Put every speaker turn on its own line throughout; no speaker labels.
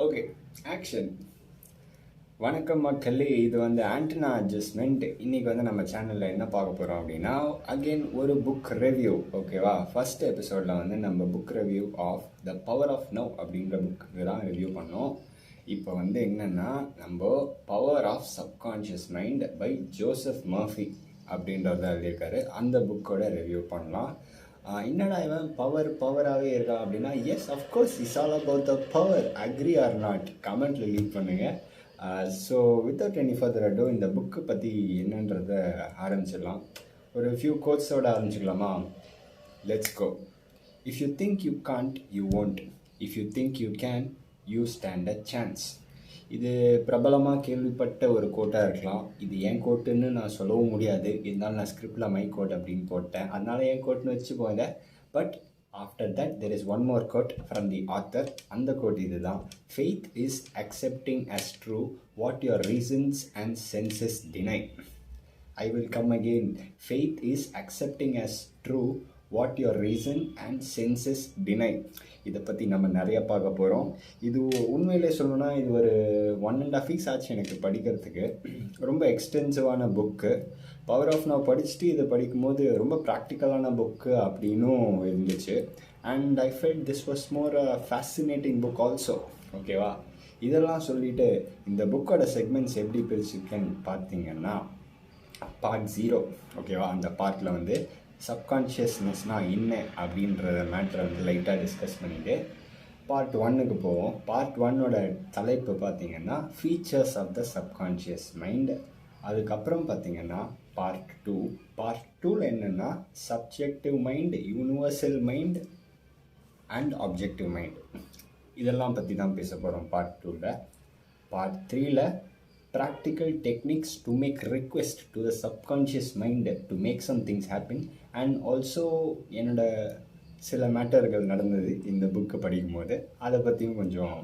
Okay, action. வணக்கம் மக்களே, இது வந்து ஆண்டனா அட்ஜஸ்ட்மெண்ட். இன்றைக்கி வந்து நம்ம சேனலில் என்ன பார்க்க போகிறோம் அப்படின்னா, அகெயின் ஒரு புக் ரிவ்யூ. ஓகேவா? ஃபர்ஸ்ட் எபிசோடில் வந்து நம்ம book review of the power of now அப்படின்ற புக்கு தான் ரிவ்யூ பண்ணோம். இப்போ வந்து என்னென்னா, நம்ம power of subconscious mind by Joseph Murphy அப்படின்றத எழுதியிருக்காரு. அந்த புக்கோட ரிவ்யூ பண்ணலாம். என்னடா இவன் பவராகவே இருக்கா அப்படின்னா, yes of course is all about the power. Agree or not கமெண்ட்டில் லீவ் பண்ணுங்கள். So without any further ado இந்த புக்கு பற்றி என்னன்றத ஆரம்பிச்சிடலாம். ஒரு ஃபியூ கோட்ஸோடு ஆரம்பிச்சிக்கலாமா? Let's go. If you think you can't, you won't. If you think you can, you stand a chance. இது பிரபலமாக கேள்விப்பட்ட ஒரு கோட்டாக இருக்கலாம். இது ஏன் கோட்டுன்னு நான் சொல்லவும் முடியாது. இருந்தாலும் நான் ஸ்கிரிப்டில் மை கோட் அப்படின்னு போட்டேன். அதனால ஏன் கோட்னு வச்சு போதேன். But after that there is one more quote from the author. அந்த கோட் இது தான். Faith is accepting as true what your reasons and senses deny. I will come again. Faith is accepting as true what your reason and senses deny. இதை பற்றி நம்ம நிறைய பார்க்க போகிறோம். இது உண்மையிலே சொல்லணும்னா இது ஒரு 1.5 weeks ஆச்சு எனக்கு படிக்கிறதுக்கு. ரொம்ப எக்ஸ்டென்சிவான புக்கு. பவர் ஆஃப் நவ் படிச்சுட்டு இதை படிக்கும்போது ரொம்ப ப்ராக்டிக்கலான புக்கு அப்படின்னும் இருந்துச்சு. And I felt this was more a fascinating book also. ஓகேவா? இதெல்லாம் சொல்லிவிட்டு இந்த புக்கோட செக்மெண்ட்ஸ் எப்படி பிரிச்சுருக்கேன்னு பார்த்தீங்கன்னா, பார்ட் 0. ஓகேவா? அந்த பார்ட்டில் வந்து சப்கான்ஷியஸ்னஸ்னால் என்ன அப்படின்றத மேட்ரை வந்து லைட்டாக டிஸ்கஸ் பண்ணிவிட்டு பார்ட் 1க்கு போவோம். பார்ட் 1ஓட தலைப்பு பார்த்திங்கன்னா features of the subconscious mind. அதுக்கப்புறம் பார்த்திங்கன்னா பார்ட் 2. பார்ட் 2ல் என்னென்னா subjective mind, universal mind and objective mind. இதெல்லாம் பற்றி தான் பேச போகிறோம் பார்ட் 2ல். பார்ட் 3ல் practical techniques to make request to the subconscious mind to make some things happen. And also என்னோட சில மேட்டர்கள் நடந்தது இந்த புக்கு படிக்கும்போது, அதை பற்றியும் கொஞ்சம்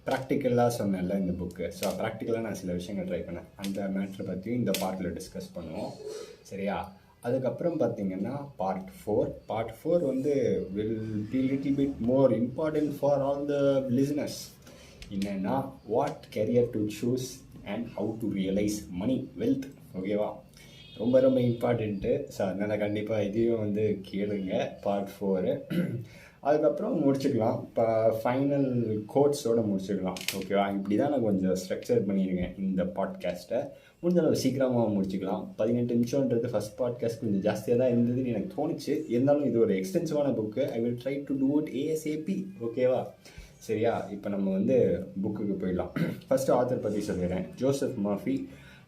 ப்ராக்டிக்கலாக சொன்னேன்ல இந்த புக்கு. ஸோ ப்ராக்டிக்கலாக நான் சில விஷயங்கள் ட்ரை பண்ணேன். அந்த மேட்ரை பற்றியும் இந்த பார்ட்டில் டிஸ்கஸ் பண்ணுவோம். சரியா? அதுக்கப்புறம் பார்த்திங்கன்னா பார்ட் 4. பார்ட் 4 வந்து will be little bit more important for all the listeners. என்னென்னா, what career to choose and how to realise money wealth. ஓகேவா? ரொம்ப ரொம்ப இம்பார்ட்டண்ட்டு. ஸோ அதனால் கண்டிப்பாக இதையும் வந்து கேளுங்க பார்ட் 4. அதுக்கப்புறம் முடிச்சுக்கலாம். இப்போ ஃபைனல் கோட்ஸோடு முடிச்சுக்கலாம். ஓகேவா? இப்படி தான் நான் கொஞ்சம் ஸ்ட்ரக்சர் பண்ணியிருக்கேன் இந்த பாட்காஸ்ட்டை. முடிஞ்சளவு சீக்கிரமாக முடிச்சுக்கலாம். 18 நிமிஷம்ன்றது ஃபஸ்ட் பாட்காஸ்ட் கொஞ்சம் ஜாஸ்தியாக தான் இருந்ததுன்னு எனக்கு தோணுச்சு. இருந்தாலும் இது ஒரு எக்ஸ்டென்சிவான book. I will try to do it ASAP. ஓகேவா? சரியா? இப்போ நம்ம வந்து புக்குக்கு போயிடலாம். ஃபஸ்ட்டு ஆத்தர் பற்றி சொல்லிடுறேன். ஜோசப் மர்ஃபி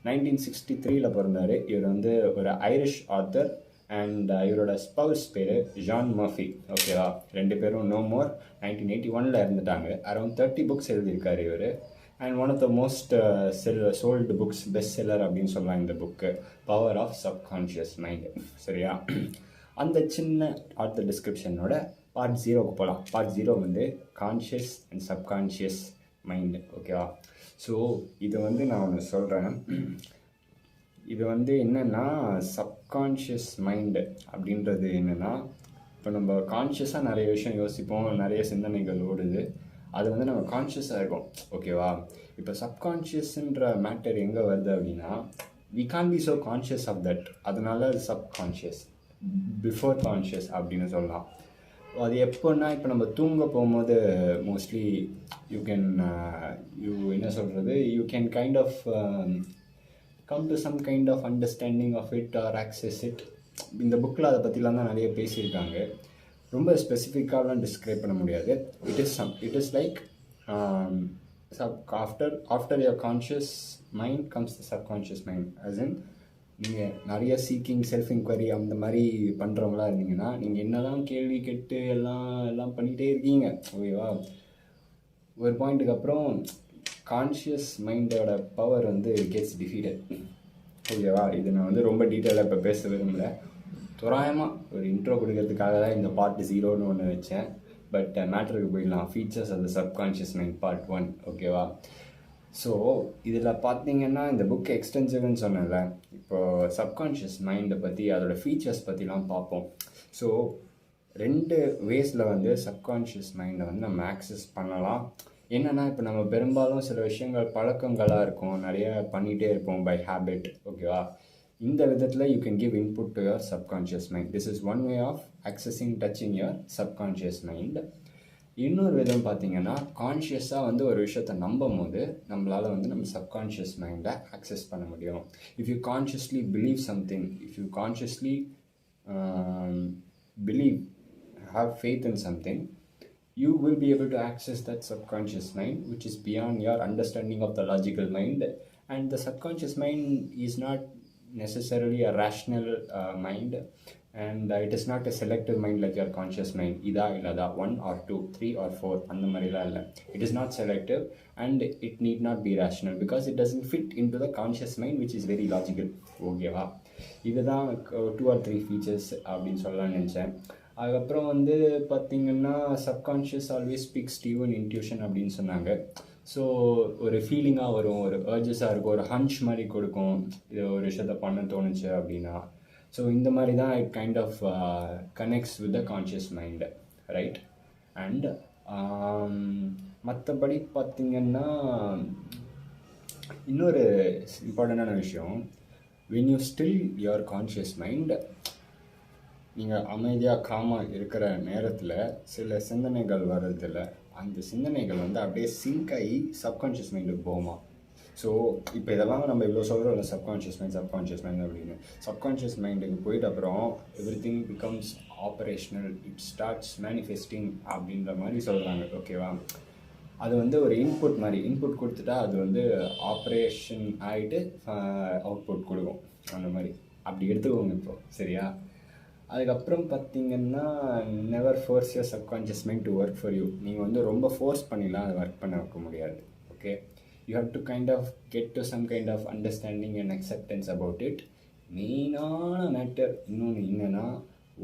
1963 பிறந்தார். இவர் வந்து ஒரு ஐரிஷ் ஆத்தர். அண்ட் இவரோட ஸ்பவுஸ் பேர் ஜான் மர்ஃபி. ஓகேவா? 2 பேரும் நோ மோர். 1981 இருந்துட்டாங்க. அரௌண்ட் 30 புக்ஸ் எழுதியிருக்காரு இவர். And one of the most sold books, best seller அப்படின்னு சொல்லலாம் இந்த book, power of subconscious mind. சரியா? அந்த சின்ன ஆத்தர் டிஸ்கிரிப்ஷனோட பார்ட் 0க்கு போகலாம். பார்ட் 0 வந்து கான்ஷியஸ் அண்ட் சப்கான்ஷியஸ் மைண்டு. ஓகேவா? ஸோ இது வந்து நான் ஒன்று சொல்கிறேன். இது வந்து என்னென்னா, சப்கான்ஷியஸ் மைண்டு அப்படின்றது என்னென்னா, இப்போ நம்ம கான்ஷியஸாக நிறைய விஷயம் யோசிப்போம், நிறைய சிந்தனைகள் ஓடுது. அது வந்து நம்ம கான்ஷியஸாக இருக்கோம். ஓகேவா? இப்போ சப்கான்ஷியஸ்ன்ற மேட்டர் எங்கே வருது அப்படின்னா, we can be so conscious of that. அதனால சப்கான்ஷியஸ், பிஃபோர் கான்ஷியஸ் அப்படின்னு சொல்லலாம். அது எப்போன்னா, இப்போ நம்ம தூங்க போகும்போது மோஸ்ட்லி யூ கேன் என்ன சொல்கிறது, you can kind of come to some kind of understanding of it or access it. இந்த புக்கில் அதை பற்றிலாம் தான் நிறைய பேசியிருக்காங்க. ரொம்ப ஸ்பெசிஃபிக்காலாம் டிஸ்கிரைப் பண்ண முடியாது. It is like after your conscious mind comes the subconscious mind. As in நீங்கள் நிறைய சீக்கிங், செல்ஃப் இன்கொயரி அந்த மாதிரி பண்ணுறவங்களா இருந்தீங்கன்னா, நீங்கள் என்ன தான் கேள்வி கேட்டு எல்லாம் பண்ணிகிட்டே இருக்கீங்க. ஓகேவா? ஒரு பாயிண்ட்டுக்கு அப்புறம் கான்ஷியஸ் மைண்டோட பவர் வந்து கெட்ஸ் டிஃபீட்டட். ஓகேவா? இது நான் வந்து ரொம்ப டீட்டெயிலாக இப்போ பேச விரும்பல. தோராயமாக ஒரு இன்ட்ரோ கொடுக்கறதுக்காக தான் இந்த பார்ட் 0ன்னு ஒன்று வச்சேன். பட் மேட்டருக்கு போயிடலாம். Features of the subconscious mind part 1. ஓகேவா? ஸோ இதில் பார்த்தீங்கன்னா, இந்த புக் எக்ஸ்டென்சிவ்னு சொன்னேன்ல. இப்போது சப்கான்ஷியஸ் மைண்டை பற்றி, அதோடய ஃபீச்சர்ஸ் பற்றிலாம் பார்ப்போம். ஸோ 2 வேஸில் வந்து சப்கான்ஷியஸ் மைண்டை வந்து நம்ம ஆக்சஸ் பண்ணலாம். என்னென்னா இப்போ நம்ம பெரும்பாலும் சில விஷயங்கள் பழக்கங்களாக இருக்கும், நிறைய பண்ணிகிட்டே இருப்போம் பை ஹேபிட், ஓகேவா? இந்த விதத்தில் you can give input to your subconscious mind. This is one way of accessing touching your subconscious mind. இன்னொரு விதம் பார்த்தீங்கன்னா, கான்ஷியஸாக வந்து ஒரு விஷயத்தை நம்பும் போது நம்மளால் வந்து நம்ம சப்கான்ஷியஸ் மைண்டை அக்சஸ் பண்ண முடியும். If you consciously believe something, if you consciously believe, have faith in something, you will be able to access that subconscious mind, which is beyond your understanding of the logical mind. And the subconscious mind is not necessarily a rational mind, and it is not a selective mind like your conscious mind. Ida illada 1 or 2 3 or 4 அந்த மாதிரிலாம் இல்லை. It is not selective and it need not be rational because it doesn't fit into the conscious mind, which is very logical. ஓகேவா? இதுதான் 2 or 3 features அப்படின்னு சொல்லலாம்னு நினச்சேன். அதுக்கப்புறம் வந்து பார்த்திங்கன்னா, subconscious always speaks to you in intuition அப்படின்னு சொன்னாங்க. ஸோ ஒரு ஃபீலிங்காக வரும், ஒரு அர்ஜஸாக இருக்கும், ஒரு ஹன்ச் மாதிரி கொடுக்கும், இது ஒரு விஷயத்தை பண்ண தோணுச்சு அப்படின்னா. ஸோ இந்த மாதிரி தான் it kind of connects with the conscious mind, right? And மற்றபடி பார்த்திங்கன்னா, இன்னொரு இம்பார்ட்டண்ட்டான விஷயம், when you still your conscious mind, நீங்கள் அமைதியாக காமாக இருக்கிற நேரத்தில் சில சிந்தனைகள் வர்றதில்ல, அந்த சிந்தனைகள் வந்து அப்படியே சிங்க் ஆகி சப்கான்ஷியஸ் மைண்டுக்கு போகுமா. ஸோ இப்போ இதெல்லாம் நம்ம இவ்வளோ சொல்கிறோம் இல்லை, சப்கான்ஷியஸ் மைண்ட் அப்படின்னு. சப்கான்ஷியஸ் மைண்டுக்கு போயிட்டு அப்புறம் everything becomes operational, it starts manifesting அப்படின்ற மாதிரி சொல்கிறாங்க, ஓகேவா? அது வந்து ஒரு இன்புட் மாதிரி, இன்புட் கொடுத்துட்டா அது வந்து ஆப்ரேஷன் ஆகிட்டு அவுட்புட் கொடுக்கும், அந்த மாதிரி அப்படி எடுத்துக்கோங்க இப்போ, சரியா? அதுக்கப்புறம் பார்த்திங்கன்னா, never force your subconscious mind to work for you. நீங்கள் வந்து ரொம்ப ஃபோர்ஸ் பண்ணிலாம் அதை ஒர்க் பண்ண வைக்க முடியாது, okay? You have to kind of get to some kind of understanding and acceptance about it. மெயினான மேட்டர் இன்னொன்று என்னென்னா,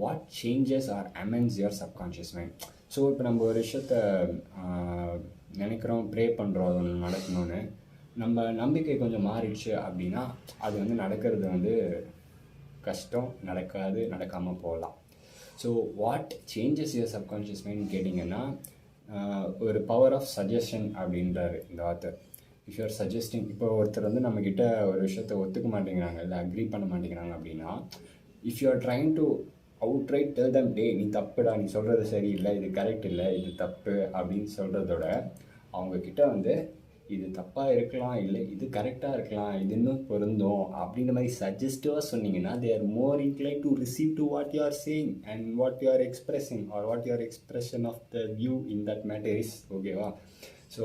what changes or amends your subconscious mind. So இப்போ நம்ம ஒரு விஷயத்த நினைக்கிறோம், ப்ரே பண்ணுறோம், அது ஒன்று நடக்கணும்னு, நம்ம நம்பிக்கை கொஞ்சம் மாறிடுச்சு அப்படின்னா அது வந்து நடக்கிறது வந்து கஷ்டம், நடக்காது, நடக்காமல் போகலாம். So what changes your subconscious mind கேட்டிங்கன்னா, ஒரு பவர் ஆஃப் சஜஷன் அப்படின்றாரு இந்த ஆத்தர். இஃப் யூஆர் சஜஸ்டிங், இப்போ ஒருத்தர் வந்து நம்மக்கிட்ட ஒரு விஷயத்தை ஒத்துக்க மாட்டேங்கிறாங்க, இல்லை அக்ரி பண்ண மாட்டேங்கிறாங்க அப்படின்னா, if you are trying to outright tell them, டே நீ தப்புடா, நீ சொல்கிறது சரியில்லை, இது கரெக்ட் இல்லை, இது தப்பு அப்படின்னு சொல்கிறதோட, அவங்கக்கிட்ட வந்து இது தப்பாக இருக்கலாம், இல்லை இது கரெக்டாக இருக்கலாம், இது இன்னும் பொருந்தும் அப்படின்ற மாதிரி சஜஸ்டிவாக சொன்னீங்கன்னா, they are more incline to receive to what you are saying and what you are expressing or what you are expression of the view in that matter is, ஓகேவா? ஸோ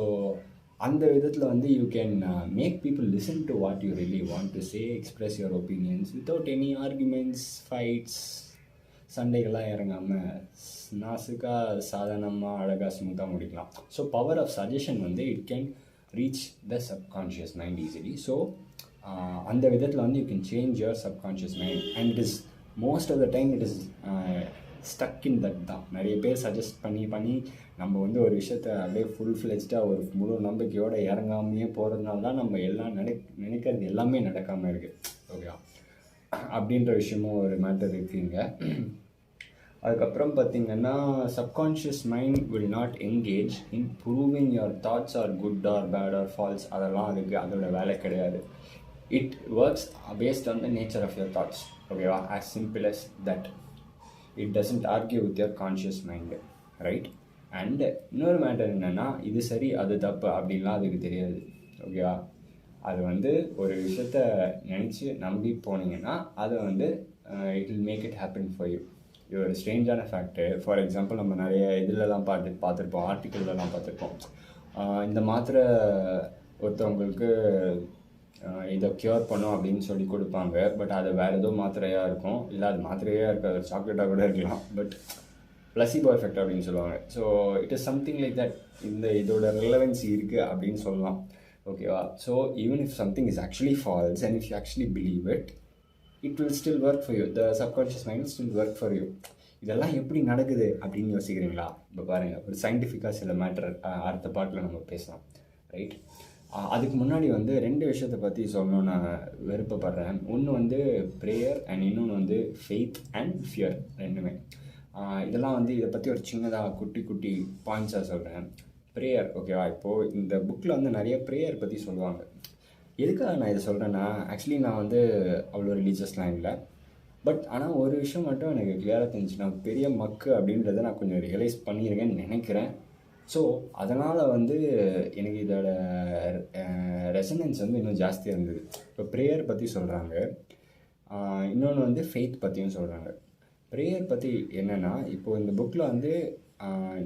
அந்த விதத்தில் வந்து you can make people listen to what you really want to say, express your opinions without any arguments, fights, சண்டைகள்லாம் இறங்காமல் நாசுக்காக சாதாரணமாக அழகாக ஸ்மூத்தாக முடிக்கலாம். ஸோ பவர் ஆஃப் சஜஷன் வந்து it can reach the subconscious mind easily. So அந்த விதத்தில் வந்து you can change your subconscious mind and it is most of the time it is stuck in that தான். நிறைய பேர் சஜஸ்ட் பண்ணி நம்ம வந்து ஒரு விஷயத்தை அப்படியே ஃபுல் ஃப்ளெஜ்டாக ஒரு முழு நம்பிக்கையோடு இறங்காமையே போகிறதுனால தான் நம்ம எல்லாம் நினைக்கிறது எல்லாமே நடக்காமல் இருக்குது, ஓகேவா? அப்படின்ற விஷயமும் ஒரு மேட்டர் இருக்குங்க. அதுக்கப்புறம் பார்த்திங்கன்னா, subconscious mind will not engage in proving your thoughts are good or bad or false. அதெல்லாம் அதுக்கு அதோட வேலை கிடையாது. It works based on the nature of your thoughts, ஓகேவா? As simple as that. It doesn't argue with your conscious mind, right? And இன்னொரு matter என்னென்னா, இது சரி அது தப்பு அப்படின்லாம் அதுக்கு தெரியாது, ஓகேவா? அது வந்து ஒரு விஷயத்த நினச்சி நம்பி போனீங்கன்னா அதை வந்து it will make it happen for you. இது ஒரு ஸ்ட்ரேஞ்சான ஃபேக்ட்டு. ஃபார் எக்ஸாம்பிள், நம்ம நிறைய இதிலலாம் பார்த்துருப்போம், ஆர்டிக்கிள்லாம் பார்த்துருப்போம். இந்த மாத்திரை ஒருத்தவங்களுக்கு இதை க்யூர் பண்ணும் அப்படின்னு சொல்லி கொடுப்பாங்க. பட் அது வேறு ஏதோ மாத்திரையாக இருக்கும், இல்லை அது மாத்திரையாக இருக்காது, சாக்லேட்டாக கூட இருக்கலாம். பட் பிளசிபோ எஃபெக்ட் அப்படின்னு சொல்லுவாங்க. So it is something like that. இதோட ரிலவன்சி இருக்குது அப்படின்னு சொல்லலாம், ஓகேவா? So even if something is actually false and if you actually believe it, it will still work for you. The subconscious mind will still work for you. இதெல்லாம் எப்படி நடக்குது அப்படின்னு யோசிக்கிறீங்களா? இப்போ பாருங்கள், ஒரு சயின்டிஃபிக்காக சில மேட்டர் அடுத்த பாட்டில் நம்ம பேசலாம், ரைட்? அதுக்கு முன்னாடி வந்து 2 விஷயத்தை பற்றி சொல்லணும்னு நான் விருப்பப்படுறேன். ஒன்று வந்து ப்ரேயர் அண்ட் இன்னொன்று வந்து ஃபெய்த் அண்ட் ஃபியர், ரெண்டுமே. இதெல்லாம் வந்து இதை பற்றி ஒரு சின்னதாக குட்டி பாயிண்ட்ஸாக சொல்கிறேன். ப்ரேயர் ஓகேவா. இப்போது இந்த புக்கில் வந்து நிறைய ப்ரேயர் பற்றி சொல்லுவாங்க. எதுக்காக நான் இதை சொல்கிறேன்னா, ஆக்சுவலி நான் வந்து அவ்வளோ ரிலீஜியஸ்லாம் இல்லை. பட் ஆனால் ஒரு விஷயம் மட்டும் எனக்கு கிளியராக தெரிஞ்சு, நான் பெரிய மக்கு அப்படின்றத நான் கொஞ்சம் ரியலைஸ் பண்ணியிருக்கேன்னு நினைக்கிறேன். ஸோ அதனால் வந்து எனக்கு இதோட ரெசனன்ஸ் வந்து இன்னும் ஜாஸ்தியாக இருந்தது. இப்போ ப்ரேயர் பற்றி சொல்கிறாங்க, இன்னொன்று வந்து ஃபெய்த் பற்றியும் சொல்கிறாங்க. ப்ரேயர் பற்றி என்னென்னா, இப்போது இந்த புக்கில் வந்து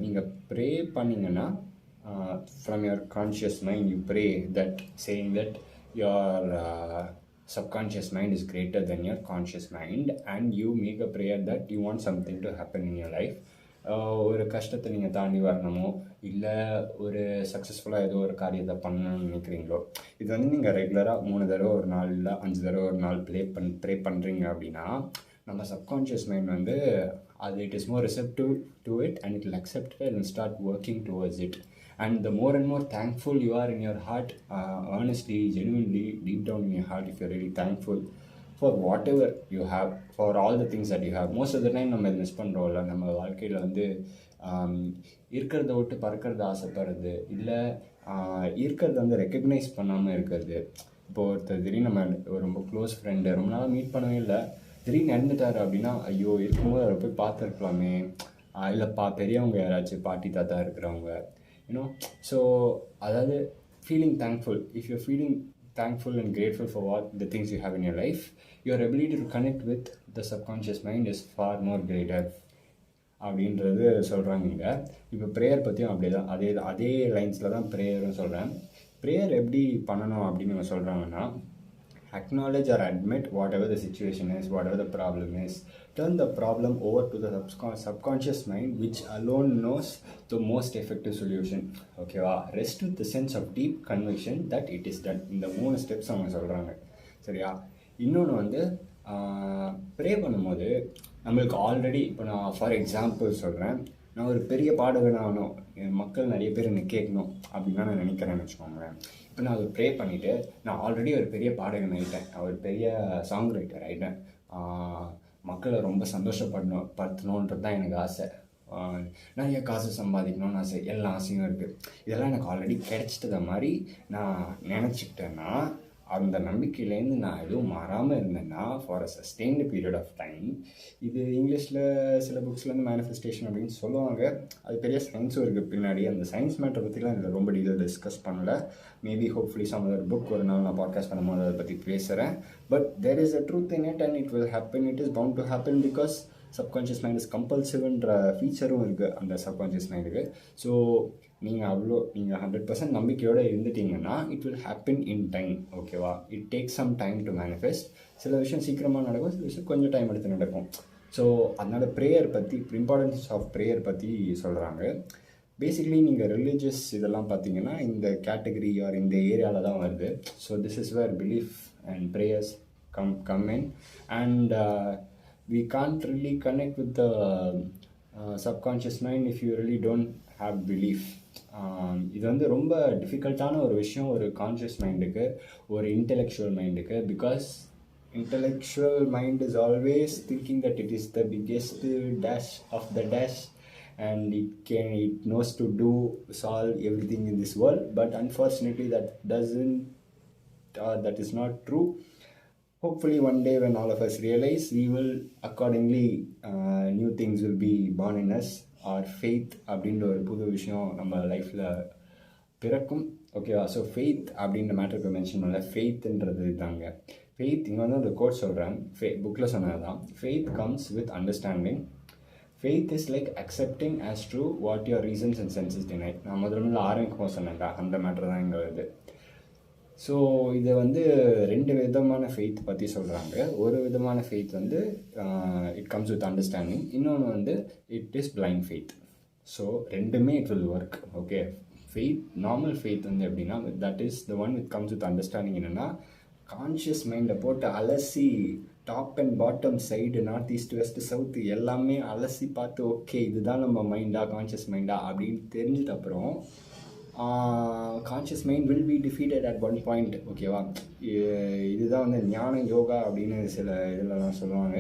நீங்கள் ப்ரே பண்ணிங்கன்னா from your conscious mind you pray that saying that your subconscious mind is greater than your conscious mind and you make a prayer that you want something to happen in your life. ஒரு கஷ்டத்தை நீங்கள் தாண்டி வரணுமோ இல்லை ஒரு சக்ஸஸ்ஃபுல்லாக ஏதோ ஒரு காரியத்தை பண்ணணும்னு நினைக்கிறீங்களோ, இது வந்து நீங்கள் ரெகுலராக 3 தடவை ஒரு நாள் இல்லை 5 தடவை ஒரு நாள் ப்ரே பண்ணுறீங்க அப்படின்னா, நம்ம சப்கான்ஷியஸ் மைண்ட் வந்து அது it is more receptive to it and it will accept it and start working towards it. And the more and more thankful you are in your heart, honestly, genuinely, deep down in your heart, if you're really thankful for whatever you have, for all the things that you have. Most of the time நம்ம இதை miss பண்ணுறோம்ல. நம்ம வாழ்க்கையில் வந்து இருக்கிறத விட்டு பறக்கிறது ஆசைப்படுறது, இல்லை இருக்கிறத வந்து ரெக்கக்னைஸ் பண்ணாமல் இருக்கிறது. இப்போது ஒருத்தர் திடீர்னு நம்ம ரொம்ப க்ளோஸ் ஃப்ரெண்டு ரொம்ப நாளாக மீட் பண்ணவே இல்லை, திடீர்னு இறந்துட்டார் அப்படின்னா, ஐயோ இருக்கும்போது அவரை போய் பார்த்துருக்கலாமே, இல்லைப்பா பெரியவங்க யாராச்சும் பாட்டி தாத்தா இருக்கிறவங்க, யூனோ. ஸோ அதாவது feeling thankful, if you're feeling thankful and grateful for what the things you have in your life, your ability to connect with the subconscious mind is far more greater அப்படின்றது சொல்கிறாங்க இங்கே. இப்போ prayer பற்றியும் அப்படியே தான், அதே லைன்ஸில் தான் ப்ரேயரும் சொல்கிறேன். ப்ரேயர் எப்படி பண்ணணும் அப்படின்னு இவங்க சொல்கிறாங்கன்னா, acknowledge or admit whatever the situation is, whatever the problem is, turn the problem over to the subconscious mind which alone knows the most effective solution. ஓகேவா. Rest with the sense of deep conviction that it is done. இந்த 3 steps அவங்க சொல்கிறாங்க, சரியா. இன்னொன்று வந்து pray பண்ணும்போது நம்மளுக்கு already, இப்போ நான் ஃபார் எக்ஸாம்பிள் சொல்கிறேன், நான் ஒரு பெரிய பாடகன் ஆகணும், மக்கள் நிறைய பேர் என்னை கேட்கணும் அப்படின்னா நான் நினைக்கிறேன்னு வச்சுக்கோங்களேன். இப்போ நான் அதை ப்ரே பண்ணிவிட்டு நான் ஆல்ரெடி ஒரு பெரிய பாடகன் ஆகிட்டேன், நான் ஒரு பெரிய சாங் ரைட்டர் ஆகிட்டேன், மக்களை ரொம்ப சந்தோஷப்படுத்தணுன்றது தான் எனக்கு ஆசை, நிறைய காசு சம்பாதிக்கணும்னு ஆசை, எல்லா ஆசையும் இருக்குது. இதெல்லாம் எனக்கு ஆல்ரெடி கிடைச்சிட்டத மாதிரி நான் நினச்சிக்கிட்டேன்னா, அந்த நம்பிக்கையிலேருந்து நான் எதுவும் மாறாமல் இருந்தேன்னா for a sustained period of time, இது இங்கிலீஷில் சில புக்ஸ்லேருந்து மேனிஃபெஸ்டேஷன் அப்படின்னு சொல்லுவாங்க. அது பெரிய சயின்ஸும் இருக்குது பின்னாடி. அந்த சயின்ஸ் மேட்டரை பற்றிலாம் இதில் ரொம்ப டீட்டெயில் டிஸ்கஸ் பண்ணல. Maybe hopefully some other book ஒரு நாள் நான் பாட்காஸ்ட் பண்ணும்போது அதை பற்றி பேசுகிறேன். But there is a truth in it and it will happen, it is bound to happen because subconscious mind is கம்பல்சிவ்ன்ற ஃபீச்சரும் இருக்குது அந்த சப்கான்ஷியஸ் மைண்டுக்கு. ஸோ நீங்கள் 100% நம்பிக்கையோடு இருந்துட்டீங்கன்னா it will happen in time, ஓகேவா. It takes some time to manifest. சில விஷயம் சீக்கிரமாக நடக்கும், சில விஷயம் கொஞ்சம் டைம் எடுத்து நடக்கும். ஸோ அதனால் ப்ரேயர் பற்றி, இம்பார்ட்டன்ஸ் ஆஃப் ப்ரேயர் பற்றி சொல்கிறாங்க. பேசிக்கலி நீங்கள் ரிலீஜியஸ் இதெல்லாம் பார்த்தீங்கன்னா இந்த கேட்டகரி ஆர் இந்த ஏரியாவில் தான் வருது. So this is where belief and prayers come in and we can't really connect with the subconscious mind if you really don't have belief. இது வந்து ரொம்ப டிஃபிகல்ட்டான ஒரு விஷயம் ஒரு கான்ஷியஸ் மைண்டுக்கு, ஒரு இன்டெலெக்சுவல் மைண்டுக்கு. Because intellectual mind is always thinking that it is the biggest dash of the dash and it knows to solve everything in this world, but unfortunately that is not true. Hopefully one day when all of us realize, we will accordingly new things will be born in us. Our faith அப்படின்ற ஒரு புது விஷயம் நம்ம லைஃப்பில் பிறக்கும், ஓகேவா. So faith அப்படின்ற மேட்டருக்கு mention பண்ணல, ஃபெய்த்ன்றது தாங்க. ஃபெய்த் இங்கே வந்து ஒரு கோட் சொல்கிறேன், புக்கில் சொன்னது தான். Faith comes with understanding. Faith is like accepting as true what your reasons and senses deny. நான் முதல்ல ஆரம்பிக்கும் சொன்னேன்டா, அந்த மேட்டர் தான் இங்கே வருது. ஸோ இதை வந்து 2 விதமான ஃபெய்த் பற்றி சொல்கிறாங்க. ஒரு விதமான ஃபெய்த் வந்து இட் கம்ஸ் வித் அண்டர்ஸ்டாண்டிங், இன்னொன்று வந்து it is blind faith. So ரெண்டுமே it will work, okay. Faith, normal faith வந்து எப்படின்னா, that is the one with comes with understanding. என்னென்னா, கான்ஷியஸ் மைண்டை போட்டு அலசி top and bottom side, north east west south எல்லாமே அலசி பார்த்து, ஓகே இதுதான் நம்ம மைண்டா, கான்ஷியஸ் மைண்டா அப்படின்னு தெரிஞ்சிட்ட அப்புறம் conscious mind will be defeated at one point, ஓகேவா. இதுதான் வந்து ஞான யோகா அப்படின்னு சில இதிலலாம் சொல்லுவாங்க.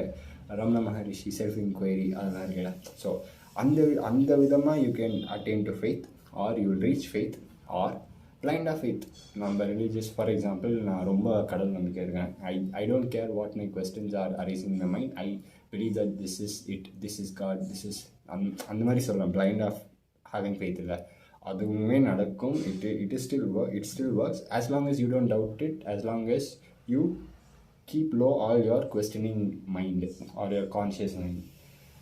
ரமண மகரிஷி செல்ஃப் இன்கொயரி அதெல்லாம் இருக்குல்ல. ஸோ அந்த விதமாக you can attain to faith. Or you will reach faith or blind of faith. நம்ம ரிலீஜியஸ், ஃபார் எக்ஸாம்பிள், நான் ரொம்ப கடவுள் நம்பிக்கை இருக்கேன். I don't care what my questions are arising in my mind. I believe that this is it, this is God, this is அந்த மாதிரி சொல்லலாம். Blind of having faith இல்லை, அதுவுமே நடக்கும். It still works as long as you don't doubt it, as long as you keep low all your questioning mind or your conscious mind.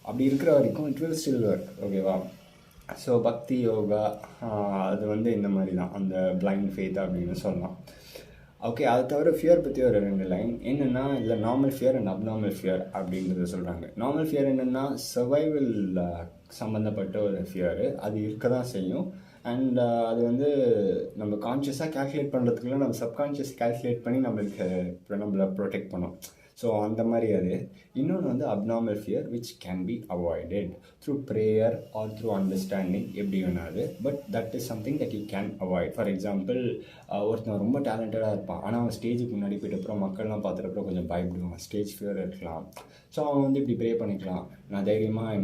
அப்படி இருக்கிற வரைக்கும் it will still work. ஓகேவா? So பக்தி யோகா அது வந்து இந்த மாதிரி தான், அந்த பிளைண்ட் ஃபெய்த் அப்படின்னு சொல்லலாம். ஓகே, அதை தவிர ஃபியர் பற்றி ஒரு 2 லைன் என்னென்னா, இல்லை normal fear and abnormal fear அப்படின்றத சொல்கிறாங்க. நார்மல் ஃபியர் என்னென்னா சர்வைவல் சம்மந்தப்பட்ட ஒரு ஃபியரு, அது இருக்க தான் செய்யும். அண்ட் அது வந்து நம்ம கான்ஷியஸாக கேல்குலேட் பண்ணுறதுக்குள்ள நம்ம சப்கான்ஷியஸ் கேல்குலேட் பண்ணி நம்மளை ப்ரொடெக்ட் பண்ணோம். ஸோ அந்த மாதிரி அது. இன்னொன்று வந்து abnormal fear which can be avoided through prayer or through understanding, எப்படி வேணாது. But that is something that you can avoid. For example, ஒருத்தன் ரொம்ப டேலண்டடாக இருப்பான், ஆனால் அவன் ஸ்டேஜுக்கு முன்னாடி போய்ட்டு அப்புறம் மக்கள்லாம் பார்த்துட்டப்பறம் கொஞ்சம் பயப்படுவான், ஸ்டேஜ் ஃபியர் இருக்கலாம். ஸோ அவன் வந்து இப்படி ப்ரே பண்ணிக்கலாம், நான் தைரியமாக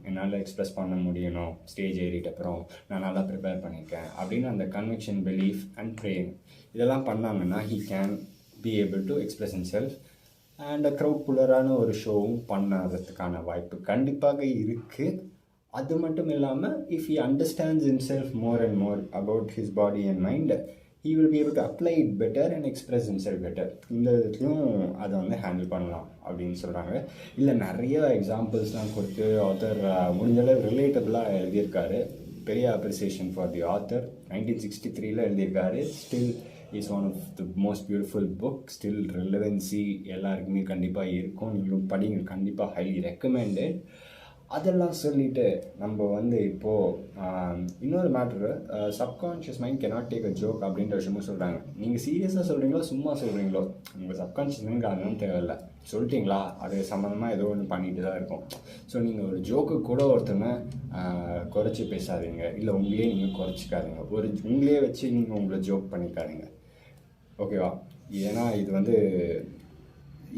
என்னால் எக்ஸ்ப்ரெஸ் பண்ண முடியணும், ஸ்டேஜ் ஏறிட்டப்புறம் நான் நல்லா ப்ரிப்பேர் பண்ணியிருக்கேன் அப்படின்னு அந்த கன்விக்ஷன், பிலீஃப் அண்ட் ப்ரேயிங் இதெல்லாம் பண்ணாங்கன்னா he can be able to express himself. And crowd புல்லரான ஒரு ஷோவும் பண்ணுறதுக்கான வாய்ப்பு கண்டிப்பாக இருக்குது. அது மட்டும் இல்லாமல் if he understands himself more and more about his body and mind, he will be able to apply it better and express himself better. இந்த இதுலையும் அதை வந்து ஹேண்டில் பண்ணலாம் அப்படின்னு சொல்கிறாங்க. இல்லை நிறைய எக்ஸாம்பிள்ஸ்லாம் கொடுத்து ஆத்தர் முடிஞ்சளவு ரிலேட்டபிளாக எழுதியிருக்காரு. பெரிய அப்ரிசியேஷன் ஃபார் தி ஆத்தர். 1963 எழுதியிருக்காரு. Still is one of the most beautiful book. Still relevancy எல்லாருக்குமே கண்டிப்பாக இருக்கும். நீங்களும் படிங்க, கண்டிப்பாக ஹைலி ரெக்கமெண்டட். அதெல்லாம் சொல்லிவிட்டு நம்ம வந்து இப்போது இன்னொரு matter, subconscious mind cannot take a joke அப்படின்ற விஷயமும் சொல்கிறாங்க. நீங்கள் சீரியஸாக சொல்கிறீங்களோ சும்மா சொல்கிறீங்களோ, உங்கள் சப்கான்ஷியஸ் மைண்ட் அதெல்லாம் தேவையில்லை. சொல்லிட்டீங்களா, அது சம்மந்தமாக ஏதோ ஒன்று பண்ணிட்டு தான் இருக்கும். ஸோ நீங்கள் ஒரு ஜோக்கு கூட ஒருத்தனை குறைச்சி பேசாதீங்க, இல்லை உங்களே நீங்கள் குறைச்சிக்காதீங்க. உங்களே வச்சு நீங்கள் உங்களை ஜோக் பண்ணிக்காதீங்க. ஓகேவா? ஏன்னா இது வந்து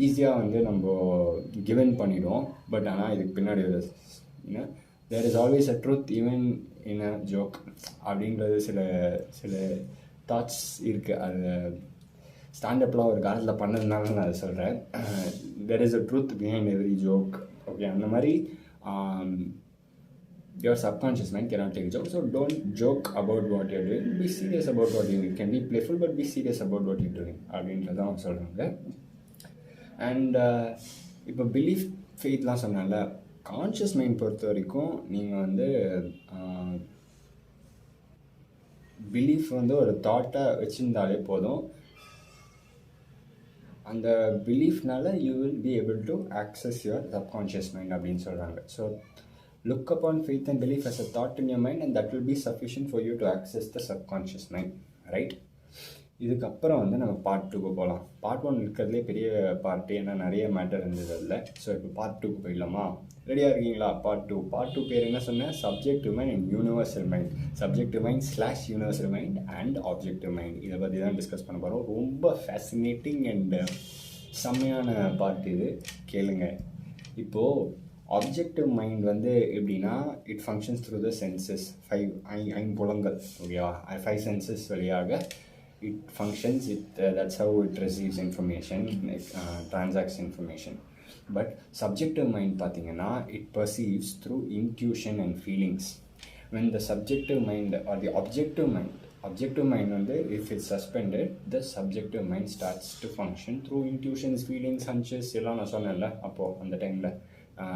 ஈஸியாக வந்து நம்ம கிவன் பண்ணிவிடுவோம். பட் ஆனால் இதுக்கு பின்னாடி ஒரு there is always a truth even in a joke அப்படின்றது சில தாட்ஸ் இருக்குது. அது ஸ்டாண்டப்லாம் ஒரு காலத்தில் பண்ணதுனால நான் அதை சொல்கிறேன். There is a truth behind every joke. Okay, அந்த மாதிரி your subconscious mind cannot take a joke. So don't joke about what you're doing. Be serious about what you're doing. You can be playful, but be serious about what you're doing. அப்படின்றதான் சொல்கிறாங்க. And இப்போ belief ஃபெய்த்லாம் சொன்னால, conscious mind பொறுத்த வரைக்கும் நீங்கள் வந்து belief வந்து ஒரு தாட்டை வச்சுருந்தாலே போதும். அந்த பிலீஃப்னால you will be able to access your subconscious mind அப்படின்னு சொல்கிறாங்க. So look upon faith and belief as a thought in your mind, and that will be sufficient for you to access the subconscious mind, right? இதுக்கப்புறம் வந்து நம்ம part 2க்கு போகலாம். Part 1 இருக்கிறதுலே பெரிய part, ஏன்னா நிறைய மேட்டர் இருந்தது அதில். ஸோ இப்போ பார்ட் 2க்கு போயிடலாமா? ரெடியாக இருக்கீங்களா? பார்ட் 2 பேர் என்ன சொன்னேன்? Subjective mind and universal mind. Subjective mind / universal mind and objective mind. இதை பற்றி தான் டிஸ்கஸ் பண்ண போகிறோம். ரொம்ப ஃபேசினேட்டிங் அண்ட் செம்மையான பார்ட் இது, கேளுங்க. இப்போது ஆப்ஜெக்டிவ் மைண்ட் வந்து எப்படின்னா, it functions through the census. 5 ஐம்புலங்கள். ஓகேவா? 5 சென்சஸ் வழியாக it functions. That's how it receives information, transacts information. But subjective mind பார்த்தீங்கன்னா, it perceives through intuition and feelings. When the subjective mind or the objective mind வந்து if it's suspended, the subjective mind starts to function through intuitions, feelings, hunches எல்லாம் நான் சொன்னேன்ல அப்போது அந்த டைமில்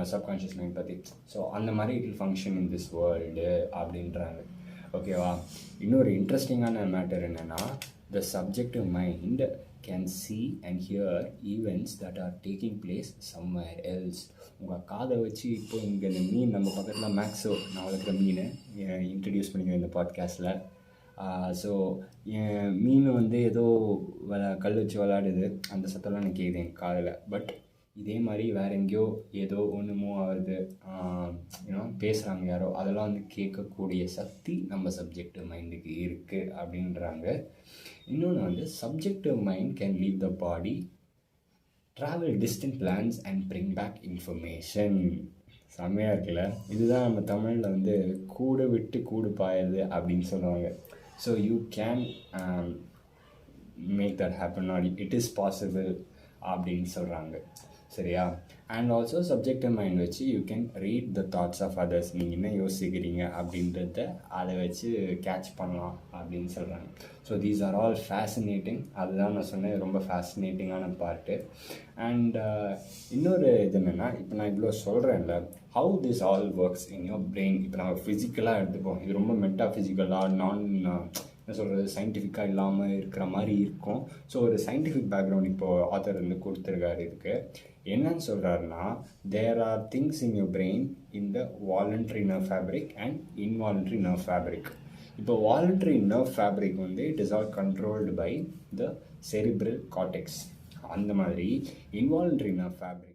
subconscious mind பற்றி. So அந்த மாதிரி it will function in this world அப்படின்றாங்க. ஓகேவா? இன்னொரு இன்ட்ரெஸ்டிங்கான மேட்டர் என்னென்னா, the subjective mind can see and hear events that are taking place somewhere else. உங்கள் காதை வச்சு இப்போ இங்கே இந்த மீன் நம்ம பக்கத்தில் மேக்ஸோ, நான் வளர்க்குற மீன் இன்ட்ரடியூஸ் பண்ணிக்கிறேன் இந்த பாட்காஸ்ட்டில். ஸோ மீன் வந்து ஏதோ கல் வச்சு விளாடுது, அந்த சத்தம்லாம் எனக்கு கேட்குது என் காதில். பட் இதே மாதிரி வேறு எங்கேயோ ஏதோ ஒன்று மூவ் ஆகுது, பேசுகிறாங்க யாரோ, அதெல்லாம் வந்து கேட்கக்கூடிய சக்தி நம்ம சப்ஜெக்டிவ் மைண்டுக்கு இருக்குது அப்படின்றாங்க. இன்னொன்று வந்து subjective mind can leave the body, travel distant plans and bring back information. செம்மையாக இருக்குல்ல. இதுதான் நம்ம தமிழில் வந்து கூடு விட்டு கூடு பாயுது அப்படின்னு சொல்லுவாங்க. So you can make that happen or it is possible அப்படின்னு சொல்கிறாங்க. சரியா? அண்ட் ஆல்சோ சப்ஜெக்டிவ் மைண்ட் வச்சு you can read the thoughts of others. நீங்கள் என்ன யோசிக்கிறீங்க அப்படின்றத அதை வச்சு கேட்ச் பண்ணலாம் அப்படின்னு சொல்கிறாங்க. So these are all fascinating. அதுதான் நான் சொன்னேன், ரொம்ப ஃபேசினேட்டிங்கான பார்ட்டு. அண்ட் இன்னொரு இது என்னென்னா, இப்போ நான் இவ்வளோ சொல்கிறேன்ல, how this all works in your brain. இப்போ நம்ம ஃபிசிக்கலாக எடுத்துப்போம், இது ரொம்ப மெட்டாஃபிசிக்கலாக என்ன சொல்கிறது சயின்டிஃபிக்காக இல்லாமல் இருக்கிற மாதிரி இருக்கும். ஸோ ஒரு சயின்டிஃபிக் பேக்ரவுண்ட் இப்போது ஆத்தர் வந்து கொடுத்துருக்காரு. இதுக்கு என்னன்னு சொல்கிறாருன்னா, there are things in your brain in the voluntary nerve fabric and involuntary nerve fabric. இப்போ வாலண்ட்ரி நர்வ் ஃபேப்ரிக் வந்து it is all controlled by the cerebral cortex. அந்த மாதிரி இன்வாலண்ட்ரி நர்வ் ஃபேப்ரிக்